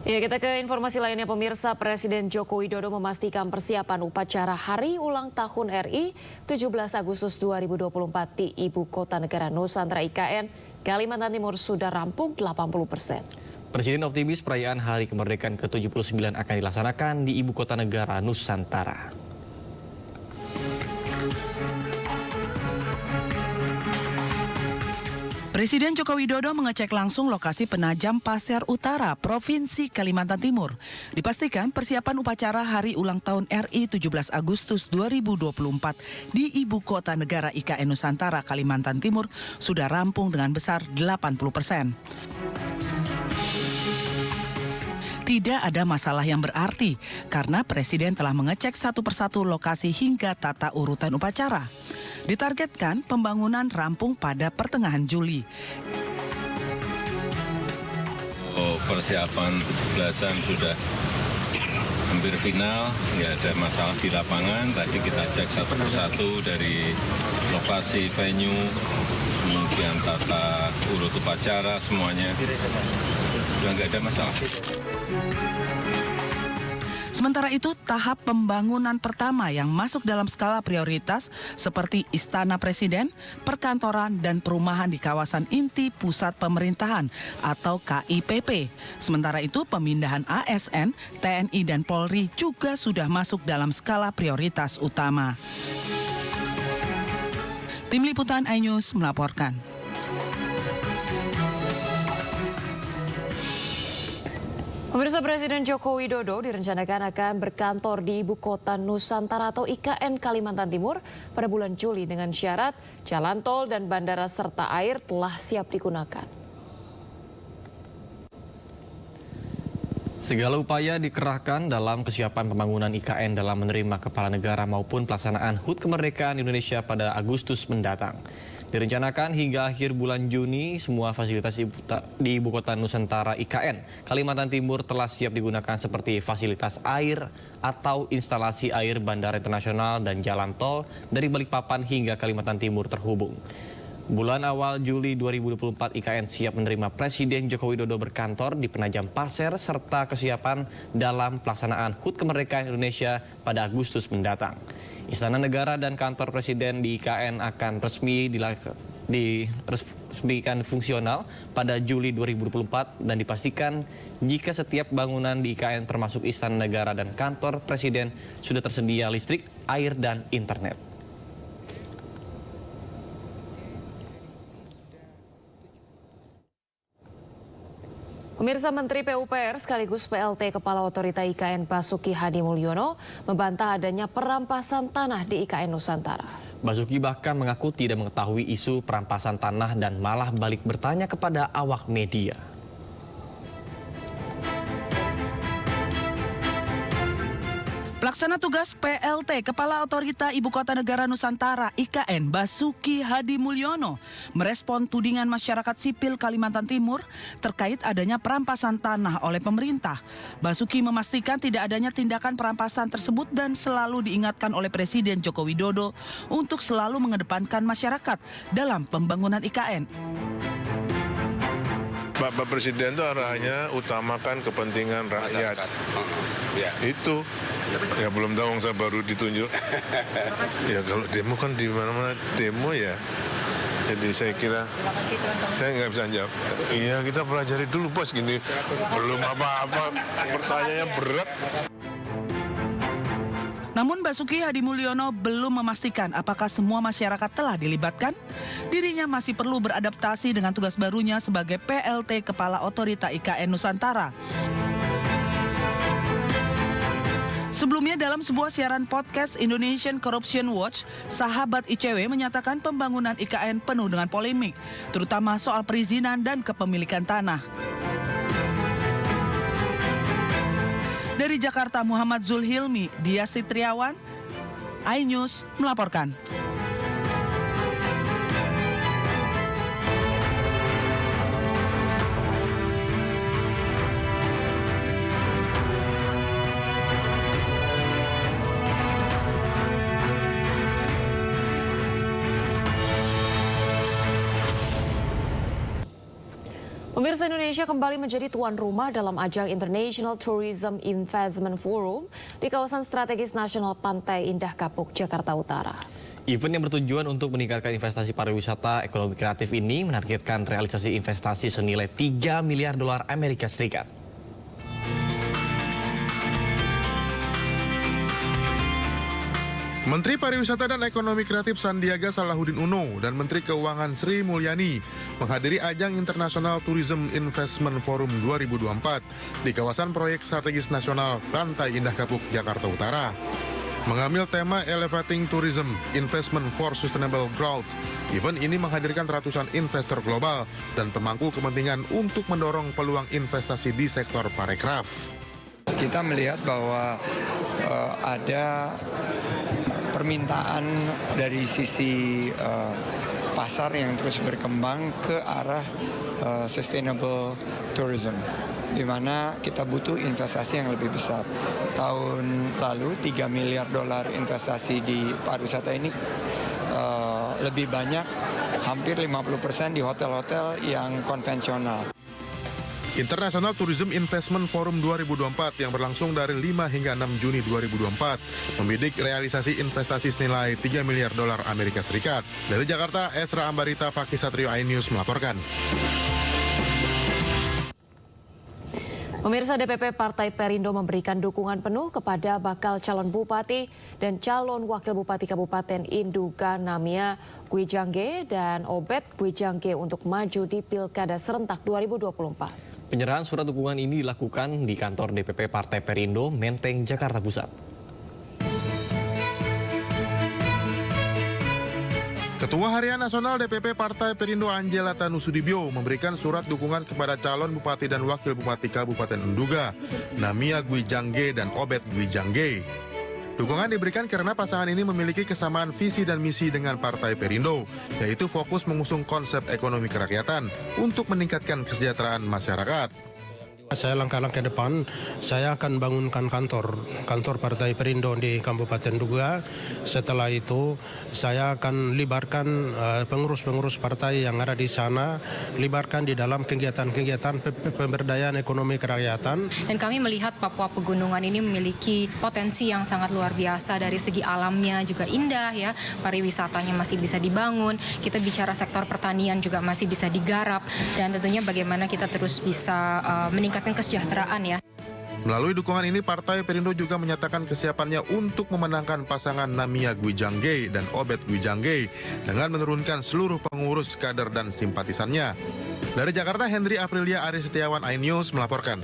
Ya, kita ke informasi lainnya pemirsa. Presiden Joko Widodo memastikan persiapan upacara Hari Ulang Tahun RI 17 Agustus 2024 di Ibu Kota Negara Nusantara IKN, Kalimantan Timur sudah rampung 80%. Presiden optimis perayaan Hari Kemerdekaan ke-79 akan dilaksanakan di Ibu Kota Negara Nusantara. Presiden Joko Widodo mengecek langsung lokasi Penajam Pasir Utara, Provinsi Kalimantan Timur. Dipastikan persiapan upacara Hari Ulang Tahun RI 17 Agustus 2024 di Ibu Kota Negara IKN Nusantara, Kalimantan Timur sudah rampung dengan besar 80%. Tidak ada masalah yang berarti karena Presiden telah mengecek satu persatu lokasi hingga tata urutan upacara. Ditargetkan pembangunan rampung pada pertengahan Juli. Persiapan 17-an sudah hampir final, nggak ada masalah di lapangan. Tadi kita cek satu persatu dari lokasi venue, kemudian tata urut upacara semuanya. Sudah nggak ada masalah. Sementara itu, tahap pembangunan pertama yang masuk dalam skala prioritas seperti Istana Presiden, perkantoran, dan perumahan di kawasan inti pusat pemerintahan atau KIPP. Sementara itu, pemindahan ASN, TNI, dan Polri juga sudah masuk dalam skala prioritas utama. Tim Liputan iNews melaporkan. Pemirsa, Presiden Joko Widodo direncanakan akan berkantor di Ibu Kota Nusantara atau IKN Kalimantan Timur pada bulan Juli dengan syarat jalan tol dan bandara serta air telah siap digunakan. Segala upaya dikerahkan dalam kesiapan pembangunan IKN dalam menerima kepala negara maupun pelaksanaan HUT kemerdekaan Indonesia pada Agustus mendatang. Direncanakan hingga akhir bulan Juni, semua fasilitas di Ibu Kota Nusantara IKN, Kalimantan Timur telah siap digunakan seperti fasilitas air atau instalasi air Bandara Internasional dan jalan tol dari Balikpapan hingga Kalimantan Timur terhubung. Bulan awal Juli 2024 IKN siap menerima Presiden Joko Widodo berkantor di Penajam Pasir serta kesiapan dalam pelaksanaan HUT kemerdekaan Indonesia pada Agustus mendatang. Istana Negara dan kantor Presiden di IKN akan diresmikan fungsional pada Juli 2024 dan dipastikan jika setiap bangunan di IKN termasuk Istana Negara dan kantor Presiden sudah tersedia listrik, air, dan internet. Pemirsa, Menteri PUPR sekaligus PLT Kepala Otorita IKN Basuki Hadi Mulyono membantah adanya perampasan tanah di IKN Nusantara. Basuki bahkan mengaku tidak mengetahui isu perampasan tanah dan malah balik bertanya kepada awak media. Pelaksana tugas PLT Kepala Otorita Ibu Kota Negara Nusantara IKN Basuki Hadi Mulyono merespon tudingan masyarakat sipil Kalimantan Timur terkait adanya perampasan tanah oleh pemerintah. Basuki memastikan tidak adanya tindakan perampasan tersebut dan selalu diingatkan oleh Presiden Joko Widodo untuk selalu mengedepankan masyarakat dalam pembangunan IKN. Bapak Presiden itu arahnya utamakan kepentingan rakyat. Itu. Ya belum tahu, saya baru ditunjuk. Ya kalau demo kan di mana-mana demo ya. Jadi saya kira saya nggak bisa jawab. Iya, kita pelajari dulu bos, gini belum apa-apa, pertanyaannya berat. Namun Basuki Hadi Mulyono belum memastikan apakah semua masyarakat telah dilibatkan. Dirinya masih perlu beradaptasi dengan tugas barunya sebagai PLT Kepala Otorita IKN Nusantara. Sebelumnya dalam sebuah siaran podcast Indonesian Corruption Watch, sahabat ICW menyatakan pembangunan IKN penuh dengan polemik, terutama soal perizinan dan kepemilikan tanah. Dari Jakarta, Muhammad Zulhilmi, Dia Sitriawan, iNews melaporkan. Pemirsa, Indonesia kembali menjadi tuan rumah dalam ajang International Tourism Investment Forum di kawasan strategis nasional Pantai Indah Kapuk, Jakarta Utara. Event yang bertujuan untuk meningkatkan investasi pariwisata ekonomi kreatif ini menargetkan realisasi investasi senilai 3 miliar dolar Amerika Serikat. Menteri Pariwisata dan Ekonomi Kreatif Sandiaga Salahuddin Uno dan Menteri Keuangan Sri Mulyani menghadiri ajang International Tourism Investment Forum 2024 di kawasan proyek strategis nasional Pantai Indah Kapuk, Jakarta Utara. Mengambil tema Elevating Tourism Investment for Sustainable Growth, event ini menghadirkan ratusan investor global dan pemangku kepentingan untuk mendorong peluang investasi di sektor parekraf. Kita melihat bahwa ada permintaan dari sisi pasar yang terus berkembang ke arah sustainable tourism, di mana kita butuh investasi yang lebih besar. Tahun lalu 3 miliar dolar investasi di pariwisata ini lebih banyak, hampir 50% di hotel-hotel yang konvensional. International Tourism Investment Forum 2024 yang berlangsung dari 5 hingga 6 Juni 2024 membidik realisasi investasi senilai 3 miliar dolar Amerika Serikat. Dari Jakarta, Esra Ambarita, Fakih Satrio, iNews melaporkan. Pemirsa, DPP Partai Perindo memberikan dukungan penuh kepada bakal calon bupati dan calon wakil bupati Kabupaten Induga-Namia Gwijangge dan Obed Gwijangge untuk maju di Pilkada Serentak 2024. Penyerahan surat dukungan ini dilakukan di kantor DPP Partai Perindo, Menteng, Jakarta Pusat. Ketua Harian Nasional DPP Partai Perindo Angela Tanusudibyo memberikan surat dukungan kepada calon Bupati dan Wakil Bupati Kabupaten Enduga, Namia Gwijangge dan Obed Gwijangge. Dukungan diberikan karena pasangan ini memiliki kesamaan visi dan misi dengan Partai Perindo, yaitu fokus mengusung konsep ekonomi kerakyatan untuk meningkatkan kesejahteraan masyarakat. Saya langkah-langkah depan, saya akan bangunkan kantor Partai Perindo di Kabupaten Duga. Setelah itu, saya akan libatkan pengurus-pengurus partai yang ada di sana, libatkan di dalam kegiatan-kegiatan pemberdayaan ekonomi kerakyatan. Dan kami melihat Papua Pegunungan ini memiliki potensi yang sangat luar biasa dari segi alamnya juga indah ya, pariwisatanya masih bisa dibangun, kita bicara sektor pertanian juga masih bisa digarap, dan tentunya bagaimana kita terus bisa meningkatkan kesejahteraan ya. Melalui dukungan ini, Partai Perindo juga menyatakan kesiapannya untuk memenangkan pasangan Namia Gwijangge dan Obed Gwijangge dengan menurunkan seluruh pengurus, kader, dan simpatisannya. Dari Jakarta, Hendri Aprilia Ari Setiawan, iNews melaporkan.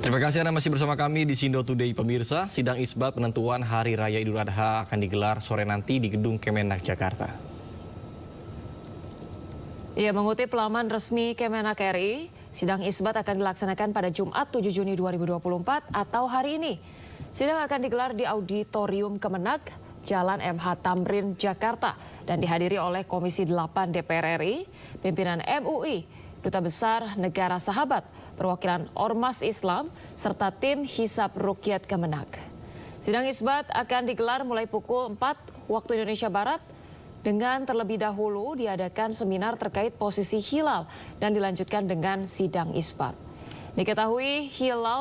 Terima kasih Anda masih bersama kami di Sindo Today pemirsa. Sidang isbat penentuan Hari Raya Idul Adha akan digelar sore nanti di Gedung Kemenak Jakarta. Ya, mengutip laman resmi Kemenak RI, sidang isbat akan dilaksanakan pada Jumat 7 Juni 2024 atau hari ini. Sidang akan digelar di Auditorium Kemenak, Jalan MH Tamrin, Jakarta, dan dihadiri oleh Komisi 8 DPR RI, pimpinan MUI, Duta Besar Negara Sahabat, perwakilan Ormas Islam, serta tim Hisab Rukyat Kemenak. Sidang isbat akan digelar mulai pukul 4 waktu Indonesia Barat, dengan terlebih dahulu diadakan seminar terkait posisi hilal dan dilanjutkan dengan sidang isbat. Diketahui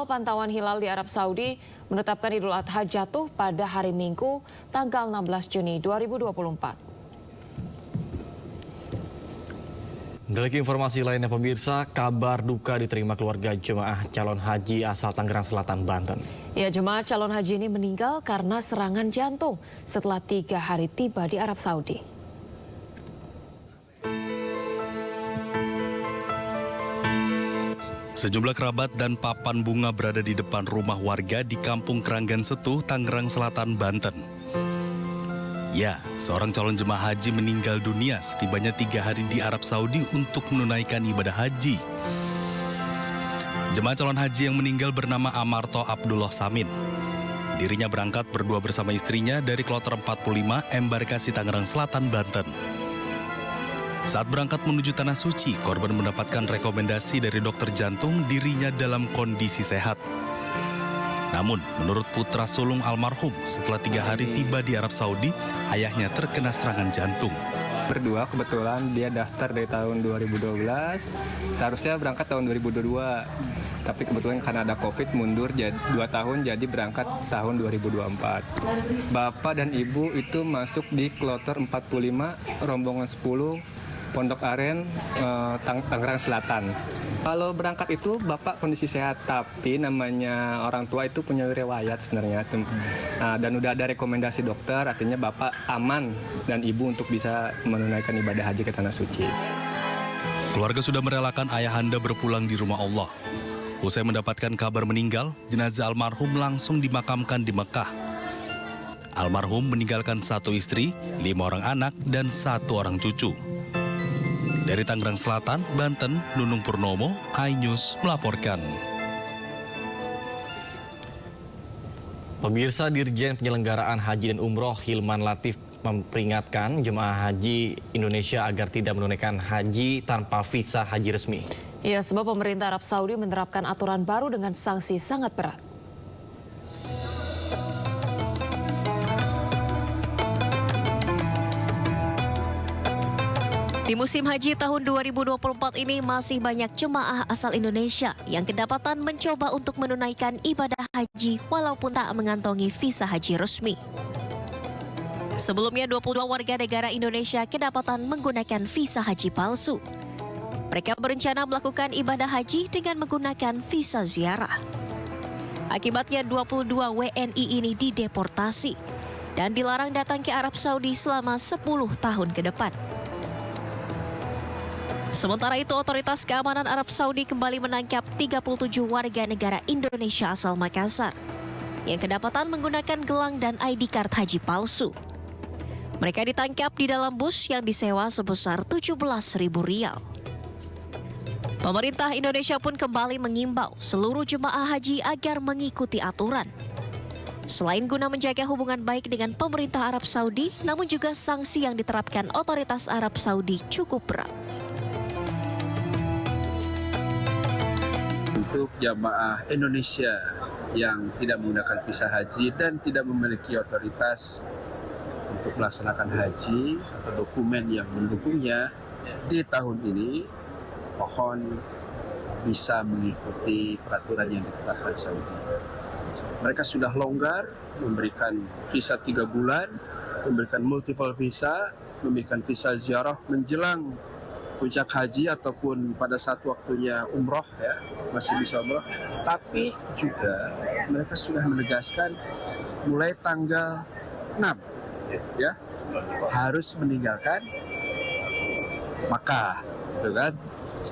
pantauan hilal di Arab Saudi menetapkan Idul Adha jatuh pada hari Minggu tanggal 16 Juni 2024. Dari informasi lainnya pemirsa, kabar duka diterima keluarga jemaah calon haji asal Tangerang Selatan, Banten. Ya, jemaah calon haji ini meninggal karena serangan jantung setelah 3 hari tiba di Arab Saudi. Sejumlah kerabat dan papan bunga berada di depan rumah warga di Kampung Keranggan Setuh, Tangerang Selatan, Banten. Ya, seorang calon jemaah haji meninggal dunia setibanya 3 hari di Arab Saudi untuk menunaikan ibadah haji. Jemaah calon haji yang meninggal bernama Amarto Abdullah Samin. Dirinya berangkat berdua bersama istrinya dari Kloter 45 Embarkasi Tangerang Selatan, Banten. Saat berangkat menuju Tanah Suci, korban mendapatkan rekomendasi dari dokter jantung dirinya dalam kondisi sehat. Namun, menurut putra sulung almarhum, setelah 3 hari tiba di Arab Saudi, ayahnya terkena serangan jantung. Berdua kebetulan dia daftar dari tahun 2012, seharusnya berangkat tahun 2022. Tapi kebetulan karena ada COVID mundur 2 tahun, jadi berangkat tahun 2024. Bapak dan ibu itu masuk di Kloter 45, rombongan 10, Pondok Aren, Tangerang Selatan. Kalau berangkat itu Bapak kondisi sehat, tapi namanya orang tua itu punya riwayat sebenarnya. Dan udah ada rekomendasi dokter, artinya Bapak aman dan Ibu untuk bisa menunaikan ibadah haji ke Tanah Suci. Keluarga sudah merelakan ayahanda berpulang di rumah Allah. Usai mendapatkan kabar meninggal, jenazah almarhum langsung dimakamkan di Mekah. Almarhum meninggalkan 1 istri, 5 orang anak, dan 1 orang cucu. Dari Tangerang Selatan, Banten, Nunung Purnomo, iNews melaporkan. Pemirsa, Dirjen Penyelenggaraan Haji dan Umroh Hilman Latif memperingatkan jemaah haji Indonesia agar tidak menunaikan haji tanpa visa haji resmi. Ya, sebab pemerintah Arab Saudi menerapkan aturan baru dengan sanksi sangat berat. Di musim haji tahun 2024 ini masih banyak jemaah asal Indonesia yang kedapatan mencoba untuk menunaikan ibadah haji walaupun tak mengantongi visa haji resmi. Sebelumnya 22 warga negara Indonesia kedapatan menggunakan visa haji palsu. Mereka berencana melakukan ibadah haji dengan menggunakan visa ziarah. Akibatnya 22 WNI ini dideportasi dan dilarang datang ke Arab Saudi selama 10 tahun ke depan. Sementara itu, otoritas keamanan Arab Saudi kembali menangkap 37 warga negara Indonesia asal Makassar yang kedapatan menggunakan gelang dan ID card haji palsu. Mereka ditangkap di dalam bus yang disewa sebesar Rp17.000. Pemerintah Indonesia pun kembali mengimbau seluruh jemaah haji agar mengikuti aturan. Selain guna menjaga hubungan baik dengan pemerintah Arab Saudi, namun juga sanksi yang diterapkan otoritas Arab Saudi cukup berat. Untuk jamaah Indonesia yang tidak menggunakan visa haji dan tidak memiliki otoritas untuk melaksanakan haji atau dokumen yang mendukungnya di tahun ini, mohon bisa mengikuti peraturan yang ditetapkan Saudi. Mereka sudah longgar, memberikan visa 3 bulan, memberikan multiple visa, memberikan visa ziarah menjelang puncak haji ataupun pada saat waktunya umroh, ya, masih bisa umroh. Tapi juga mereka sudah menegaskan mulai tanggal 6, ya, harus meninggalkan Makkah, gitu kan?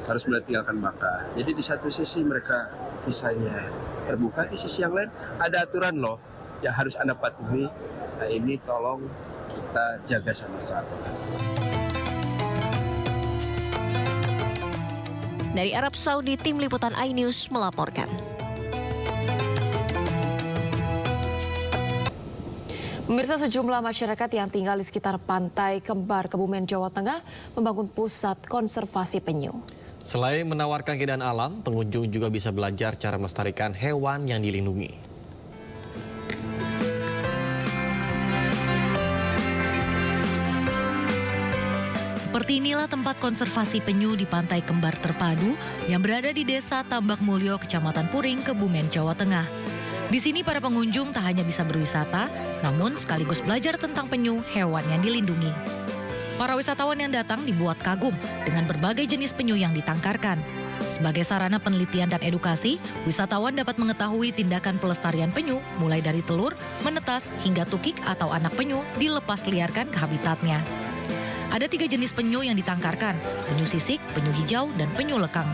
Harus meninggalkan Makkah. Jadi di satu sisi mereka visanya terbuka, di sisi yang lain ada aturan loh yang harus Anda patuhi. Nah, ini tolong kita jaga sama-sama. Dari Arab Saudi, Tim Liputan iNews melaporkan. Pemirsa, sejumlah masyarakat yang tinggal di sekitar Pantai Kembar, Kebumen, Jawa Tengah membangun pusat konservasi penyu. Selain menawarkan keindahan alam, pengunjung juga bisa belajar cara melestarikan hewan yang dilindungi. Seperti inilah tempat konservasi penyu di Pantai Kembar Terpadu yang berada di Desa Tambak Mulyo, Kecamatan Puring, Kebumen, Jawa Tengah. Di sini para pengunjung tak hanya bisa berwisata, namun sekaligus belajar tentang penyu, hewan yang dilindungi. Para wisatawan yang datang dibuat kagum dengan berbagai jenis penyu yang ditangkarkan. Sebagai sarana penelitian dan edukasi, wisatawan dapat mengetahui tindakan pelestarian penyu mulai dari telur, menetas, hingga tukik atau anak penyu dilepas liarkan ke habitatnya. Ada 3 jenis penyu yang ditangkarkan, penyu sisik, penyu hijau, dan penyu lekang.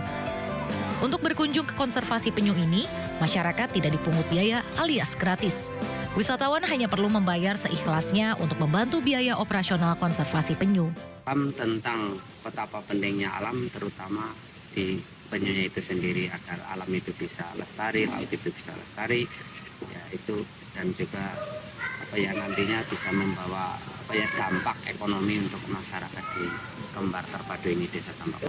Untuk berkunjung ke konservasi penyu ini, masyarakat tidak dipungut biaya alias gratis. Wisatawan hanya perlu membayar seikhlasnya untuk membantu biaya operasional konservasi penyu. Tentang betapa pentingnya alam, terutama di penyunya itu sendiri, agar alam itu bisa lestari, laut itu bisa lestari, ya itu, dan juga nantinya bisa membawa dampak ekonomi untuk masyarakat di Kembar Terpadu ini, Desa Tambak.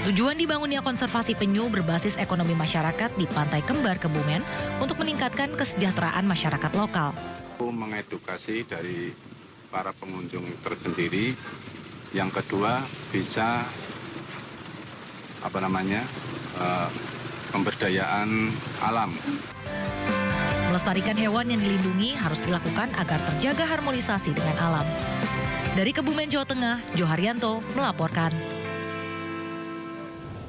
Tujuan dibangunnya konservasi penyu berbasis ekonomi masyarakat di Pantai Kembar, Kebumen untuk meningkatkan kesejahteraan masyarakat lokal. Mengedukasi dari para pengunjung tersendiri. Yang kedua bisa pemberdayaan alam. Melestarikan hewan yang dilindungi harus dilakukan agar terjaga harmonisasi dengan alam. Dari Kebumen, Jawa Tengah, Joharyanto melaporkan.